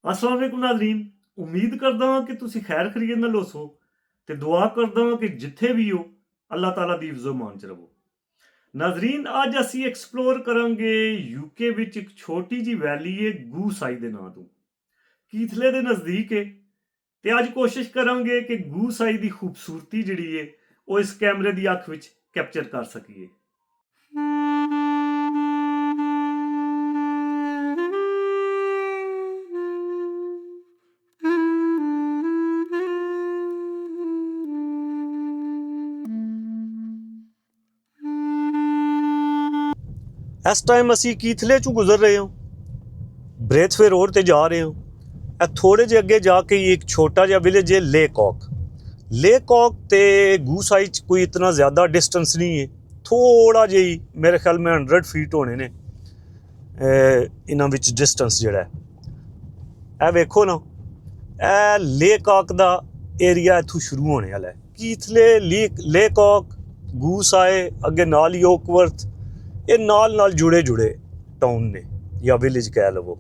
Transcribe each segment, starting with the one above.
अस्सलाम वालेकुम नाज़रीन। उम्मीद करदा हां कि तुसीं खैर खैरियत नाल होसो ते दुआ करदा हां कि जित्थे भी हो अल्लाह ताला दी हिफ्ज़ो मान च रवो। नाज़रीन, अज असीं एक्सप्लोर करांगे यूके विच एक छोटी जी वैली है गूस आई दे नां तों। कीथले दे नज़दीक है ते अज कोशिश करांगे कि गूस आई दी खूबसूरती जिहड़ी है ओह इस कैमरे दी अक्ख विच कैप्चर कर सकीए। इस टाइम असी कीथले चों गुजर रहे हो, ब्रेथवे रोड ते जा रहे हो। थोड़े जे अगे जाके एक छोटा जिहा विलेज है लेकॉक। लेकॉक ते गूसाई च कोई इतना ज़्यादा डिस्टेंस नहीं है, थोड़ा जिही मेरे ख्याल में 100 फीट होने ने इन्हां विच डिस्टेंस जिहड़ा है। वेखो ना, लेकॉक दा एरिया इत्थों शुरू होने वाला है। कीथले लेकॉक गूसाई अगे नाल ही ओकवर्थ, ये नाल नाल जुड़े जुड़े टाउन ने या विलेज कह लवो।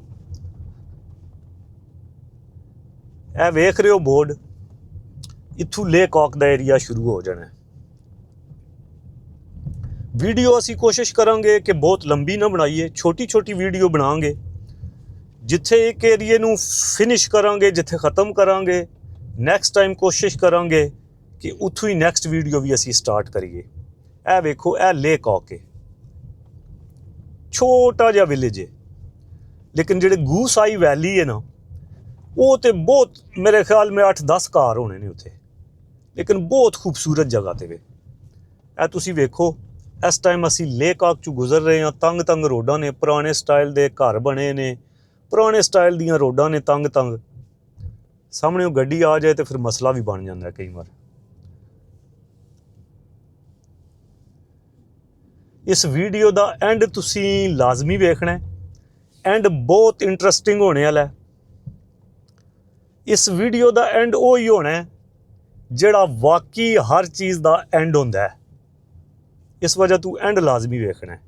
ए वेख रहे हो बोर्ड, इत्थों लेकॉक दा एरिया शुरू हो जाना है। वीडियो असी कोशिश करांगे कि बहुत लंबी ना बनाइए, छोटी छोटी वीडियो बनाएंगे। जिथे एक एरिए नूं फिनिश करांगे, जिथे ख़त्म करांगे, नैक्सट टाइम कोशिश करांगे कि उत्थों ही नैक्सट वीडियो भी असी स्टार्ट करिए। ए वेखो, ए लेकॉक है, छोटा जिहा विलेज है, लेकिन जिहड़े गूसाई वैली है ना, वो तो बहुत, मेरे ख्याल में 8-10 घर होने ने उत्थे, लेकिन बहुत खूबसूरत जगह ते वे। ए तुसी वेखो, इस टाइम असी लेकॉक चों गुजर रहे हैं। तंग तंग रोडां ने, पुराने स्टाइल दे घर बने ने, पुराने स्टाइल दियां रोडां ने तंग तंग। सामने गड्डी आ जाए तो फिर मसला भी बन जाता है कई बार। इस वीडियो का एंड तुसी लाजमी वेखना है, एंड बहुत इंटरस्टिंग होने वाला है। इस वीडियो का एंड वो ही होना है जिहड़ा वाकई हर चीज़ का एंड होंदा है। इस वजह तू एंड लाजमी वेखना है।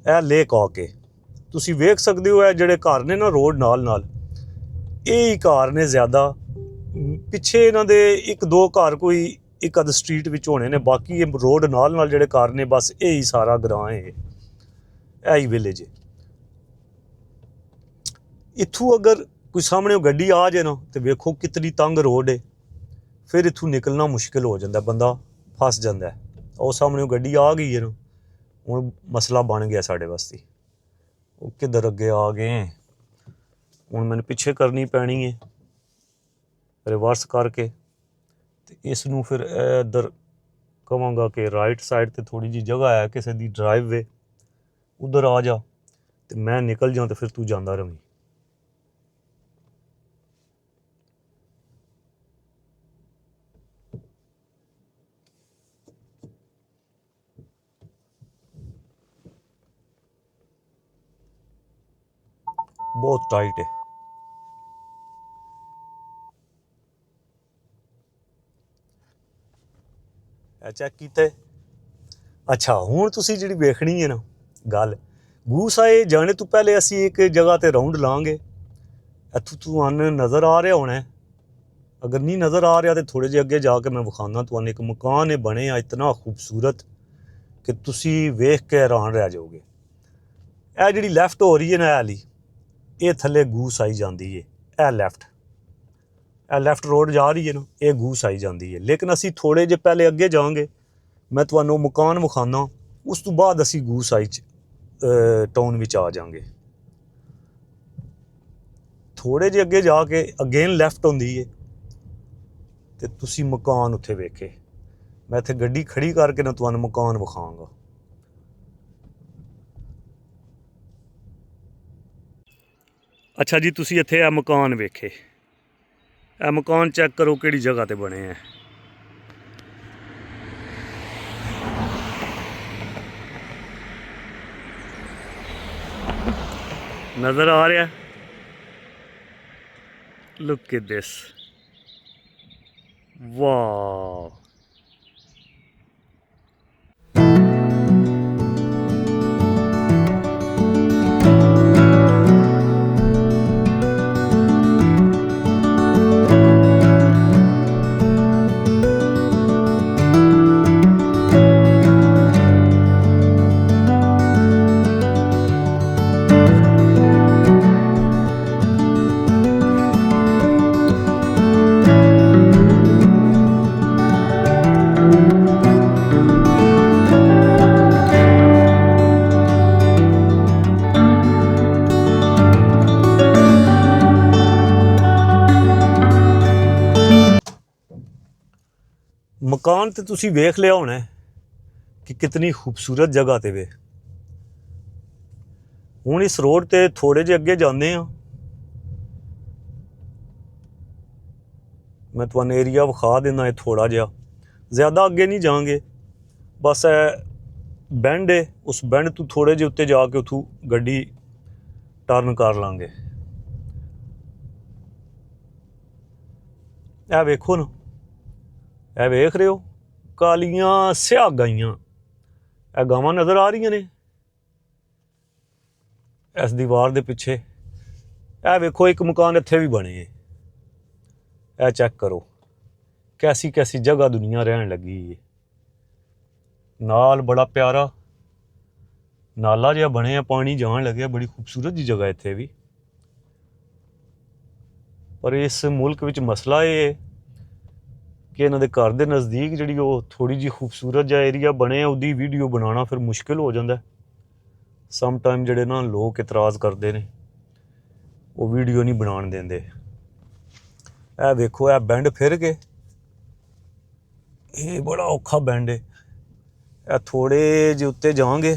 यह लेकॉक है, तुसी वेख सकते हो। जिहड़े घर ने ना रोड नाल नाल, यही घर ने ज़्यादा, पिछे इन्हां दे एक दो घर कोई एक अध स्ट्रीट विच होने ने, बाकी ये रोड नाल नाल जिहड़े घर ने, बस यही सारा ग्रां है, यही विलेज है। इत्थों अगर कोई सामने गड्डी आ जाए ना, तो वेखो कितनी तंग रोड है, फिर इत्थों निकलना मुश्किल हो जाता है, बंदा फस जाता है। और सामने गड्डी आ गई है ना, हुण मसला बन गया साढ़े वास्ते। वो किधर अगे आ गए, हुण मैनूं पिछे करनी पैनी है रिवर्स करके। तो इसनूं फिर इधर कहांगा कि राइट साइड ते थोड़ी जी जगह है किसी दी ड्राइव वे, उधर आ जा तो मैं निकल जाऊँ, तो फिर तू जांदा रवीं। बहुत टाइट है। चैक कीते। अच्छा, हुण तुसीं जिहड़ी वेखनी है ना गल, गूसाई जाने तो पहले असीं एक जगह ते राउंड लांगे। इत्थों तुहानूं नज़र आ रहा होना है, अगर नहीं नज़र आ रहा तो थोड़े जे अगे जाके मैं विखाना तुहानूं। एक मकान है बने इतना खूबसूरत कि तुसीं वेख के हैरान रह जाओगे। यह जिहड़ी लैफ्ट हो रही है ना वाली, ये थल्ले गूसाई जाती है। यह लैफ्ट रोड जा रही है ना, ये गूसाई जाती है। लेकिन असीं थोड़े जे पहले अगे जाएंगे, मैं तुहानूं मकान विखाना, उस तो बाद असीं गूसाई टाउन विच आ जाएंगे। थोड़े जे अगे जाके अगेन लैफ्ट होंदी है, तो तुसीं मकान उत्थे वेखे। मैं इत्थे गड्डी खड़ी करके ना तुहानूं मकान विखांगा। अच्छा जी, तुसीं इत्थे आ मकान वेखे, ए मकान चैक करो किहड़ी जगह ते बने हैं। नज़र आ रहा है? लुक एट दिस, वाह। ਮਕਾਨ ਤੇ ਤੁਸੀਂ ਵੇਖ ਲਿਆ ਹੋਣਾ ਕਿ ਕਿਤਨੀ ਖੂਬਸੂਰਤ ਜਗ੍ਹਾ ਤੇ ਵੇ। ਹੁਣ ਇਸ ਰੋਡ ਤੇ ਥੋੜੇ ਜਿਹੇ ਅੱਗੇ ਜਾਂਦੇ ਆ, ਮੈਂ ਤੁਹਾਨੂੰ ਏਰੀਆ ਵਿਖਾ ਦਿੰਦਾ। ਇਹ ਥੋੜਾ ਜਿਹਾ ਜ਼ਿਆਦਾ ਅੱਗੇ ਨਹੀਂ ਜਾਵਾਂਗੇ, ਬਸ ਇਹ ਬੈਂਡ ਹੈ, ਉਸ ਬੈਂਡ ਤੋਂ ਥੋੜੇ ਜਿਹੇ ਉੱਤੇ ਜਾ ਕੇ ਉੱਥੋਂ ਗੱਡੀ ਟਰਨ ਕਰ ਲਾਂਗੇ। ਇਹ ਵੇਖੋ ਨਾ, ਇਹ ਵੇਖ ਰਹੇ ਹੋ ਕਾਲੀਆਂ ਸਿਆਹ ਗਾਈਆਂ, ਇਹ ਗਾਵਾਂ ਨਜ਼ਰ ਆ ਰਹੀਆਂ ਨੇ ਇਸ ਦੀਵਾਰ ਦੇ ਪਿੱਛੇ। ਇਹ ਵੇਖੋ ਇੱਕ ਮਕਾਨ ਇੱਥੇ ਵੀ ਬਣੇ ਹੈ, ਇਹ ਚੈੱਕ ਕਰੋ ਕੈਸੀ ਕੈਸੀ ਜਗ੍ਹਾ ਦੁਨੀਆ ਰਹਿਣ ਲੱਗੀ ਹੈ। ਨਾਲ ਬੜਾ ਪਿਆਰਾ ਨਾਲਾ ਜਿਹਾ ਬਣਿਆ, ਪਾਣੀ ਜਾਣ ਲੱਗਿਆ, ਬੜੀ ਖੂਬਸੂਰਤ ਜੀ ਜਗ੍ਹਾ ਇੱਥੇ ਵੀ। ਪਰ ਇਸ ਮੁਲਕ ਵਿੱਚ ਮਸਲਾ ਇਹ ਹੈ ਕਿ ਇਹਨਾਂ ਦੇ ਘਰ ਦੇ ਨਜ਼ਦੀਕ ਜਿਹੜੀ ਉਹ ਥੋੜ੍ਹੀ ਜਿਹੀ ਖੂਬਸੂਰਤ ਜਿਹਾ ਏਰੀਆ ਬਣਿਆ, ਉਹਦੀ ਵੀਡੀਓ ਬਣਾਉਣਾ ਫਿਰ ਮੁਸ਼ਕਿਲ ਹੋ ਜਾਂਦਾ। ਸਮ ਟਾਈਮ ਜਿਹੜੇ ਨਾ ਲੋਕ ਇਤਰਾਜ਼ ਕਰਦੇ ਨੇ, ਉਹ ਵੀਡੀਓ ਨਹੀਂ ਬਣਾਉਣ ਦਿੰਦੇ। ਇਹ ਵੇਖੋ ਇਹ ਬੈਂਡ ਫਿਰ ਕੇ, ਇਹ ਬੜਾ ਔਖਾ ਬੈਂਡ ਹੈ। ਇਹ ਥੋੜ੍ਹੇ ਜਿਹੇ ਉੱਤੇ ਜਾਵਾਂਗੇ,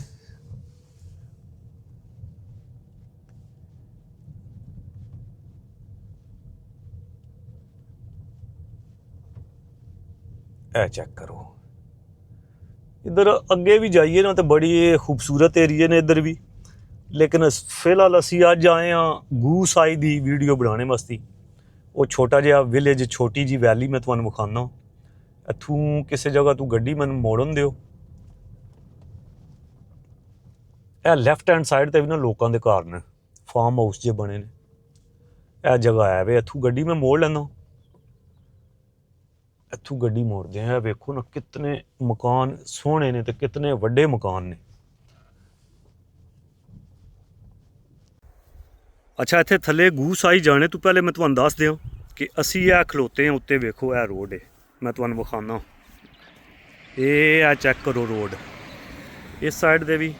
ਇਹ ਚੈੱਕ ਕਰੋ। ਇੱਧਰ ਅੱਗੇ ਵੀ ਜਾਈਏ ਨਾ ਤਾਂ ਬੜੀ ਖੂਬਸੂਰਤ ਏਰੀਏ ਨੇ ਇੱਧਰ ਵੀ, ਲੇਕਿਨ ਫਿਲਹਾਲ ਅਸੀਂ ਅੱਜ ਆਏ ਹਾਂ ਗੂਸ ਆਈ ਦੀ ਵੀਡੀਓ ਬਣਾਉਣੇ ਵਾਸਤੇ। ਉਹ ਛੋਟਾ ਜਿਹਾ ਵਿਲੇਜ, ਛੋਟੀ ਜਿਹੀ ਵੈਲੀ ਮੈਂ ਤੁਹਾਨੂੰ ਵਿਖਾਉਂਦਾ। ਇੱਥੋਂ ਕਿਸੇ ਜਗ੍ਹਾ ਤੋਂ ਗੱਡੀ ਮੈਨੂੰ ਮੋੜਨ ਦਿਓ। ਇਹ ਲੈਫਟ ਹੈਂਡ ਸਾਈਡ 'ਤੇ ਵੀ ਨਾ ਲੋਕਾਂ ਦੇ ਘਰ ਨੇ, ਫਾਰਮ ਹਾਊਸ ਜੇ ਬਣੇ ਨੇ। ਇਹ ਜਗ੍ਹਾ ਹੈ ਵੇ, ਇੱਥੋਂ ਗੱਡੀ ਮੈਂ ਮੋੜ ਲੈਂਦਾ, ਇੱਥੋਂ ਗੱਡੀ ਮੋੜਦੇ ਆ। ਵੇਖੋ ਨਾ ਕਿਤਨੇ ਮਕਾਨ ਸੋਹਣੇ ਨੇ ਤੇ ਕਿਤਨੇ ਵੱਡੇ ਮਕਾਨ ਨੇ। ਅੱਛਾ, ਇੱਥੇ ਥੱਲੇ ਗੂਸ ਆਈ ਜਾਣੇ ਤੋਂ ਪਹਿਲੇ ਮੈਂ ਤੁਹਾਨੂੰ ਦੱਸ ਦਿਆਂ ਕਿ ਅਸੀਂ ਇਹ ਖਲੋਤੇ ਹਾਂ ਉੱਤੇ। ਵੇਖੋ ਇਹ ਰੋਡ ਹੈ, ਮੈਂ ਤੁਹਾਨੂੰ ਵਿਖਾਉਂਦਾ। ਇਹ ਆ ਚੈੱਕ ਕਰੋ ਰੋਡ, ਇਸ ਸਾਈਡ ਦੇ ਵੀ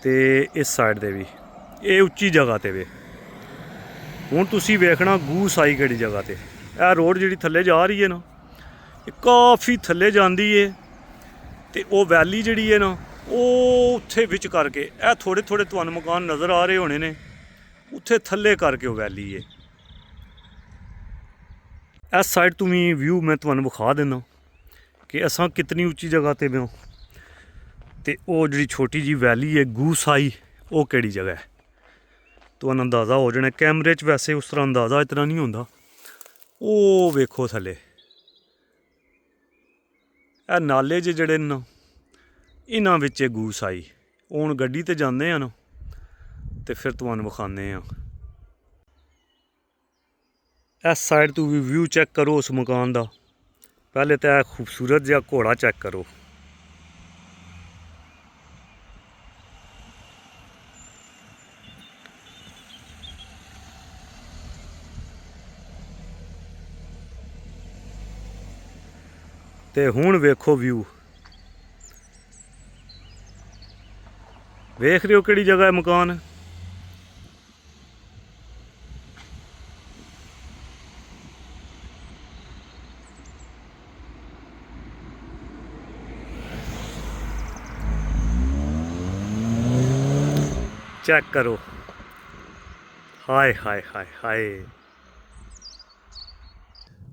ਤੇ ਇਸ ਸਾਈਡ ਦੇ ਵੀ। ਇਹ ਉੱਚੀ ਜਗ੍ਹਾ 'ਤੇ ਵੇ। ਹੁਣ ਤੁਸੀਂ ਵੇਖਣਾ ਗੂਸ ਆਈ ਕਿਹੜੀ ਜਗ੍ਹਾ 'ਤੇ। ਇਹ ਰੋਡ ਜਿਹੜੀ ਥੱਲੇ ਜਾ ਰਹੀ ਹੈ ਨਾ, ਇਹ ਕਾਫੀ ਥੱਲੇ ਜਾਂਦੀ ਹੈ, ਅਤੇ ਉਹ ਵੈਲੀ ਜਿਹੜੀ ਹੈ ਨਾ ਉਹ ਉੱਥੇ ਵਿੱਚ ਕਰਕੇ, ਇਹ ਥੋੜ੍ਹੇ ਥੋੜ੍ਹੇ ਤੁਹਾਨੂੰ ਮਕਾਨ ਨਜ਼ਰ ਆ ਰਹੇ ਹੋਣੇ ਨੇ, ਉੱਥੇ ਥੱਲੇ ਕਰਕੇ ਉਹ ਵੈਲੀ ਹੈ। ਇਸ ਸਾਈਡ ਤੋਂ ਵੀ ਵਿਊ ਮੈਂ ਤੁਹਾਨੂੰ ਵਿਖਾ ਦਿੰਦਾ ਕਿ ਅਸਾਂ ਕਿਤਨੀ ਉੱਚੀ ਜਗ੍ਹਾ 'ਤੇ ਵੇ। ਅਤੇ ਉਹ ਜਿਹੜੀ ਛੋਟੀ ਜਿਹੀ ਵੈਲੀ ਹੈ ਗੂਸ ਆਈ, ਉਹ ਕਿਹੜੀ ਜਗ੍ਹਾ ਹੈ ਤੁਹਾਨੂੰ ਅੰਦਾਜ਼ਾ ਹੋ ਜਾਣਾ। ਕੈਮਰੇ 'ਚ ਵੈਸੇ ਉਸ ਤਰ੍ਹਾਂ ਅੰਦਾਜ਼ਾ ਇਤਨਾ ਨਹੀਂ ਹੁੰਦਾ। ਉਹ ਵੇਖੋ ਥੱਲੇ ਇਹ ਨਾਲੇ ਜਿਹੜੇ ਨਾ, ਇਹਨਾਂ ਵਿੱਚ ਗੂਸ ਆਈ। ਹੁਣ ਗੱਡੀ 'ਤੇ ਜਾਂਦੇ ਆ ਨਾ ਅਤੇ ਫਿਰ ਤੁਹਾਨੂੰ ਵਿਖਾਉਂਦੇ ਹਾਂ। ਇਸ ਸਾਈਡ ਤੋਂ ਵੀ ਵਿਊ ਚੈੱਕ ਕਰੋ ਉਸ ਮਕਾਨ ਦਾ। ਪਹਿਲੇ ਤਾਂ ਇਹ ਖੂਬਸੂਰਤ ਜਿਹਾ ਘੋੜਾ ਚੈੱਕ ਕਰੋ। ਤੇ ਹੁਣ ਵੇਖੋ ਵਿਊ, ਵੇਖ ਰਹੇ ਹੋ ਕਿਹੜੀ ਜਗ੍ਹਾ ਹੈ ਮਕਾਨ। ਚੈੱਕ ਕਰੋ, ਹਾਏ ਹਾਏ ਹਾਏ ਹਾਏ।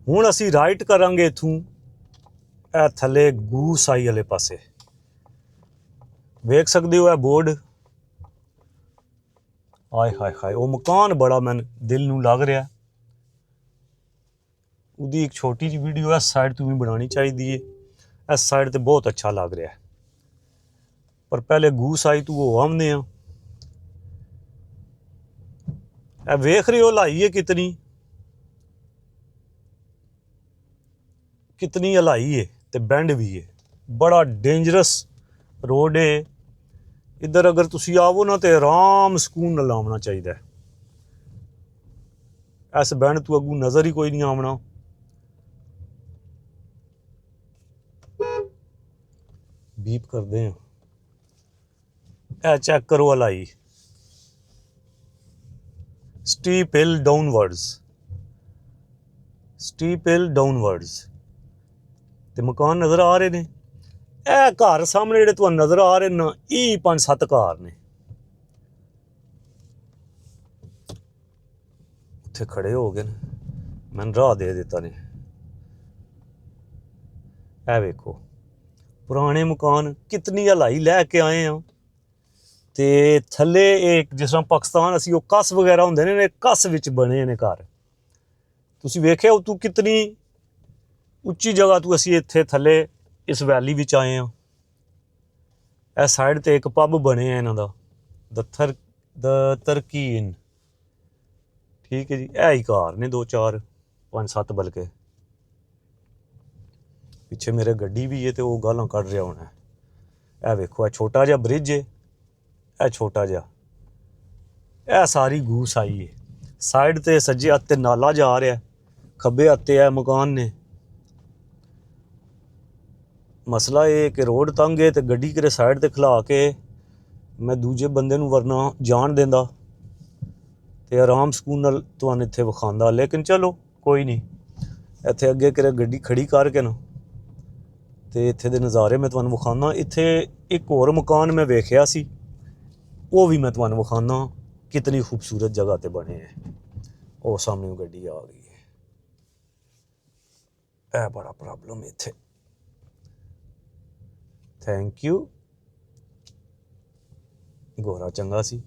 ਹੁਣ ਅਸੀਂ ਰਾਈਟ ਕਰਾਂਗੇ ਇੱਥੋਂ, ਇਹ ਥੱਲੇ ਗੂਸ ਆਈ ਵਾਲੇ ਪਾਸੇ ਵੇਖ ਸਕਦੇ ਹੋ ਇਹ ਬੋਰਡ। ਹਾਏ ਹਾਏ ਹਾਏ, ਉਹ ਮਕਾਨ ਬੜਾ ਮੈਨੂੰ ਦਿਲ ਨੂੰ ਲੱਗ ਰਿਹਾ। ਉਹਦੀ ਇੱਕ ਛੋਟੀ ਜਿਹੀ ਵੀਡੀਓ ਇਸ ਸਾਈਡ ਤੋਂ ਵੀ ਬਣਾਉਣੀ ਚਾਹੀਦੀ ਹੈ। ਇਸ ਸਾਈਡ 'ਤੇ ਬਹੁਤ ਅੱਛਾ ਲੱਗ ਰਿਹਾ, ਪਰ ਪਹਿਲੇ ਗੂਸ ਆਈ ਤੋਂ ਉਹ ਆਉਂਦੇ ਆ। ਇਹ ਵੇਖ ਰਹੇ ਹੋ ਹਲਾਈ ਹੈ ਕਿਤਨੀ ਕਿਤਨੀ ਹਲਾਈ ਹੈ ਤੇ ਬੈਂਡ ਵੀ ਹੈ। ਬੜਾ ਡੇਂਜਰਸ ਰੋਡ ਹੈ। ਇੱਧਰ ਅਗਰ ਤੁਸੀਂ ਆਵੋ ਨਾ ਤੇ ਆਰਾਮ ਸਕੂਨ ਨਾਲ ਆਉਣਾ ਚਾਹੀਦਾ। ਇਸ ਬੈਂਡ ਤੋਂ ਅੱਗੋਂ ਨਜ਼ਰ ਹੀ ਕੋਈ ਨਹੀਂ ਆਉਣਾ। ਬੀਪ ਕਰਦੇ ਹਾਂ, ਇਹ ਚੈੱਕ ਕਰੋ ਹਲਾਈ। ਸਟੀਪ ਹਿਲ ਡਾਊਨਵਰਡਸ, ਸਟੀਪ ਹਿਲ ਡਾਊਨਵਰਡਸ। ਤੇ ਮਕਾਨ ਨਜ਼ਰ ਆ ਰਹੇ ਨੇ। ਇਹ ਘਰ ਸਾਹਮਣੇ ਜਿਹੜੇ ਤੁਹਾਨੂੰ ਨਜ਼ਰ ਆ ਰਹੇ ਨਾ, ਇਹ 5-7 ਘਰ ਨੇ। ਉੱਥੇ ਖੜੇ ਹੋ ਗਏ ਨੇ, ਮੈਨੂੰ ਰਾਹ ਦੇ ਦਿੱਤਾ ਨੇ। ਇਹ ਵੇਖੋ ਪੁਰਾਣੇ ਮਕਾਨ, ਕਿਤਨੀ ਹਲਾਈ ਲੈ ਕੇ ਆਏ ਆ। ਤੇ ਥੱਲੇ ਇੱਕ ਜਿਸ ਤਰ੍ਹਾਂ ਪਾਕਿਸਤਾਨ ਅਸੀਂ ਉਹ ਕੱਸ ਵਗੈਰਾ ਹੁੰਦੇ ਨੇ, ਕੱਸ ਵਿੱਚ ਬਣੇ ਨੇ ਘਰ। ਤੁਸੀਂ ਵੇਖਿਆ ਉਹ ਤੂੰ ਕਿਤਨੀ ਉੱਚੀ ਜਗ੍ਹਾ ਤੋਂ ਅਸੀਂ ਇੱਥੇ ਥੱਲੇ ਇਸ ਵੈਲੀ ਵਿੱਚ ਆਏ ਹਾਂ। ਇਹ ਸਾਈਡ ਤੇ ਇੱਕ ਪੱਬ ਬਣਿਆ ਇਹਨਾਂ ਦਾ, ਦ ਤਰਕੀਨ। ਠੀਕ ਹੈ ਜੀ। ਇਹ ਹੀ ਘਰ ਨੇ 2-4 5-7 ਬਲਕਿ। ਪਿੱਛੇ ਮੇਰੇ ਗੱਡੀ ਵੀ ਹੈ ਤੇ ਉਹ ਗਾਲਾਂ ਕੱਢ ਰਿਹਾ ਹੋਣਾ। ਇਹ ਵੇਖੋ, ਇਹ ਛੋਟਾ ਜਿਹਾ ਬ੍ਰਿਜ ਹੈ, ਇਹ ਛੋਟਾ ਜਿਹਾ, ਇਹ ਸਾਰੀ ਗੂਸ ਆਈ ਹੈ। ਸਾਈਡ ਤੇ ਸੱਜੇ ਹੱਥ ਤੇ ਨਾਲਾ ਜਾ ਰਿਹਾ, ਖੱਬੇ ਹੱਥ ਤੇ ਇਹ ਮਕਾਨ ਨੇ। ਮਸਲਾ ਇਹ ਕਿ ਰੋਡ ਤੰਗ ਹੈ ਤੇ ਗੱਡੀ ਕਿਤੇ ਸਾਈਡ ਤੇ ਖਲਾ ਕੇ ਮੈਂ ਦੂਜੇ ਬੰਦੇ ਨੂੰ ਵਰਨਾ ਜਾਣ ਦਿੰਦਾ ਤੇ ਆਰਾਮ ਸਕੂਨ ਨਾਲ ਤੁਹਾਨੂੰ ਇੱਥੇ ਵਿਖਾਉਂਦਾ। ਲੇਕਿਨ ਚਲੋ ਕੋਈ ਨਹੀਂ, ਇੱਥੇ ਅੱਗੇ ਕਿਤੇ ਗੱਡੀ ਖੜੀ ਕਰਕੇ ਨਾ ਤੇ ਇੱਥੇ ਦੇ ਨਜ਼ਾਰੇ ਮੈਂ ਤੁਹਾਨੂੰ ਵਿਖਾਉਂਦਾ। ਇੱਥੇ ਇੱਕ ਹੋਰ ਮਕਾਨ ਮੈਂ ਵੇਖਿਆ ਸੀ, ਉਹ ਵੀ ਮੈਂ ਤੁਹਾਨੂੰ ਵਿਖਾਉਂਦਾ ਕਿਤਨੀ ਖੂਬਸੂਰਤ ਜਗ੍ਹਾ ਤੇ ਬਣੇ ਹੈ। ਉਹ ਸਾਹਮਣੇ ਗੱਡੀ ਆ ਗਈ ਹੈ। ਇਹ ਬੜਾ ਪ੍ਰੋਬਲਮ ਇੱਥੇ। Thank you. ਗੋਰਾ ਚੰਗਾ ਸੀ,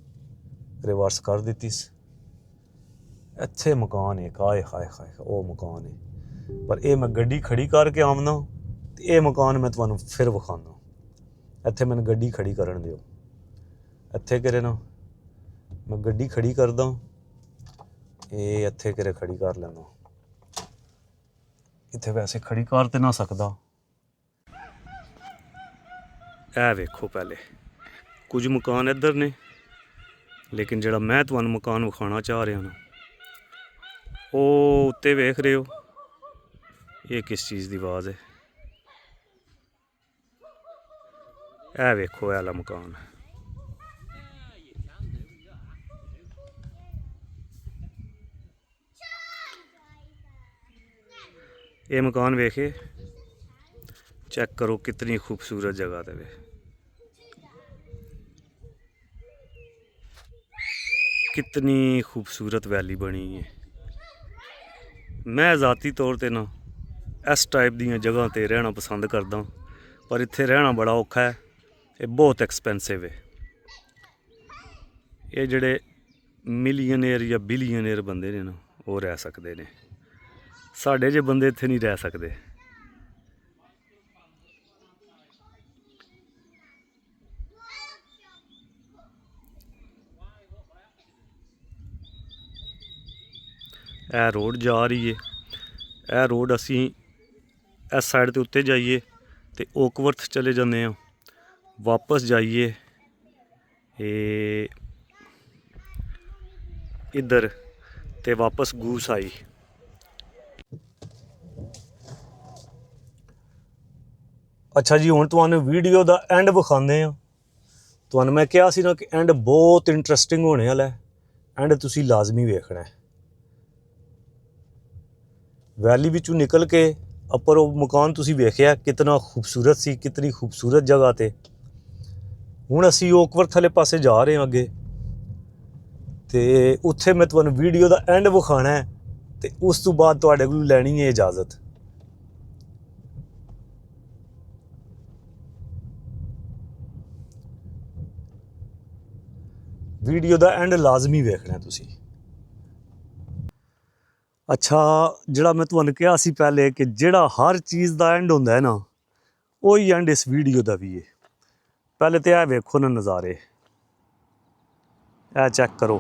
ਰਿਵਰਸ ਕਰ ਦਿੱਤੀ ਸੀ। ਇੱਥੇ ਮਕਾਨ ਹੈ, ਹਾਏ ਹਾਏ ਹਾਏ, ਉਹ ਮਕਾਨ ਹੈ। ਪਰ ਇਹ ਮੈਂ ਗੱਡੀ ਖੜੀ ਕਰਕੇ ਆਉਣਾ ਤੇ ਇਹ ਮਕਾਨ ਮੈਂ ਤੁਹਾਨੂੰ ਫਿਰ ਵਿਖਾਉਂਦਾ। ਇੱਥੇ ਮੈਨੂੰ ਗੱਡੀ ਖੜੀ ਕਰਨ ਦਿਓ। ਇੱਥੇ ਕਿਰੇ ਨਾ ਮੈਂ ਗੱਡੀ ਖੜੀ ਕਰਦਾ, ਇਹ ਇੱਥੇ ਕਿਰੇ ਖੜੀ ਕਰ ਲੈਂਦਾ। ਇੱਥੇ ਵੈਸੇ ਖੜੀ ਕਰ ਤੇ ਨਾ ਸਕਦਾ। ਇਹ ਵੇਖੋ, ਪਹਿਲੇ ਕੁਝ ਮਕਾਨ ਇੱਧਰ ਨੇ, ਲੇਕਿਨ ਜਿਹੜਾ ਮੈਂ ਤੁਹਾਨੂੰ ਮਕਾਨ ਵਿਖਾਉਣਾ ਚਾਹ ਰਿਹਾ ਨਾ, ਉਹ ਉੱਤੇ ਵੇਖ ਰਹੇ ਹੋ। ਇਹ ਕਿਸ ਚੀਜ਼ ਦੀ ਆਵਾਜ਼ ਹੈ? ਇਹ ਵੇਖੋ, ਇਹ ਵਾਲਾ ਮਕਾਨ। ਇਹ ਮਕਾਨ ਵੇਖੇ, चेक करो कितनी खूबसूरत जगह ते वे। कितनी खूबसूरत वैली बनी है। मैं ज़ाती तौर पे ना इस टाइप दी जगह ते रहना पसंद करदा, पर इत्थे रहना बड़ा औखा है, ये बहुत एक्सपेंसिव है। ये जेड़े मिलियनेर या बिलियनेर बंदे ने ना, वो रह सकते ने। साढ़े जे बंदे इत्थे नहीं रह सकते। यह रोड जा रही है, यह रोड असी इस साइड के उत्ते जाइए तो ओकवर्थ चले जाते हैं, वापस जाइए इधर तो वापस गूस आई। अच्छा जी, हुण तुहानूं वीडियो का एंड विखाने आ। तुहानूं मैं कहा सी ना कि एंड बहुत इंटरस्टिंग होने वाला है, एंड तुसीं लाजमी वेखना है। वैली विचों निकल के अपर वो मकान तुसीं वेखिया कितना खूबसूरत सी, कितनी खूबसूरत जगह ते। हुण असीं ओकवर्थ वाले पासे जा रहे हैं अगे, ते उत्थे मैं तुहानूं वीडियो का एंड विखाना है, ते उस तो बाद तुहाडे कोलों लैनी है इजाजत। वीडियो का एंड लाजमी वेखना है तुसीं। अच्छा, जिहड़ा मैं तुहानूं कहा सी पहले कि जिहड़ा हर चीज़ का एंड होंदा है ना, वही एंड इस वीडियो का भी है। पहले तो यह वेखो ना नज़ारे, यह चेक करो।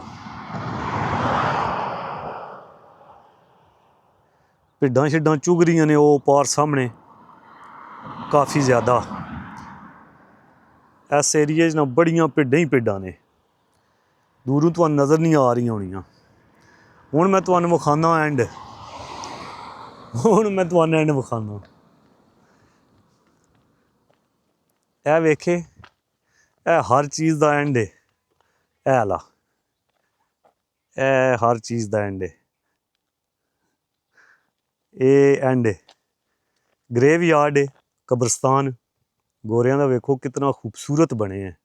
भिड्डां शिड्डां चुग रही ने, वो पार सामने काफ़ी ज़्यादा। इस एरिए च ना बड़ियां भिड्डां ही भिड्डां ने, दूरों तुहानूं नज़र नहीं आ रही होनियां। हुण मैं तुहानूं विखाना एंड, हुण मैं तुहानूं एंड विखाना। यह वेखे, यह हर चीज़ का एंड है। यह ला, यह हर चीज़ का एंड है, ये एंड है। ਗ੍ਰੇਵ ਯਾਰਡ ਹੈ, ਕਬਰਸਤਾਨ ਗੋਰਿਆਂ ਦਾ। ਵੇਖੋ ਕਿਤਨਾ ਖੂਬਸੂਰਤ ਬਣੇ ਹੈ।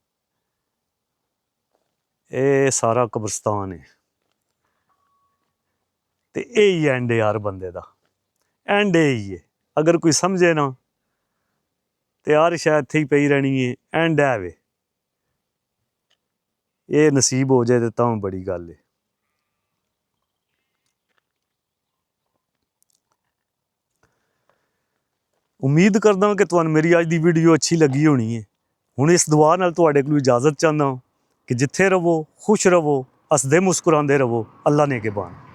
ਇਹ ਸਾਰਾ ਕਬਰਸਤਾਨ ਹੈ ਤੇ ਇਹ ਹੀ ਐਂਡ ਯਾਰ ਬੰਦੇ ਦਾ, ਐਂਡ ਇਹ ਹੀ ਹੈ। ਅਗਰ ਕੋਈ ਸਮਝੇ ਨਾ ਤੇ ਯਾਰ ਸ਼ਾਇਦ ਇੱਥੇ ਹੀ ਪਈ ਰਹਿਣੀ ਹੈ। ਐਂਡ ਹੈ ਵੇ, ਇਹ ਨਸੀਬ ਹੋ ਜਾਏ ਤੇ ਤਾਂ ਬੜੀ ਗੱਲ ਹੈ। ਉਮੀਦ ਕਰਦਾ ਕਿ ਤੁਹਾਨੂੰ ਮੇਰੀ ਅੱਜ ਦੀ ਵੀਡੀਓ ਅੱਛੀ ਲੱਗੀ ਹੋਣੀ ਹੈ। ਹੁਣ ਇਸ ਦੁਆ ਨਾਲ ਤੁਹਾਡੇ ਕੋਲ ਇਜਾਜ਼ਤ ਚਾਹੁੰਦਾ ਹਾਂ ਕਿ ਜਿੱਥੇ ਰਵੋ ਖੁਸ਼ ਰਵੋ, ਹੱਸਦੇ ਮੁਸਕਰਾਉਂਦੇ ਰਵੋ। ਅੱਲਾ ਨੇ ਕੇ ਬਾਨ।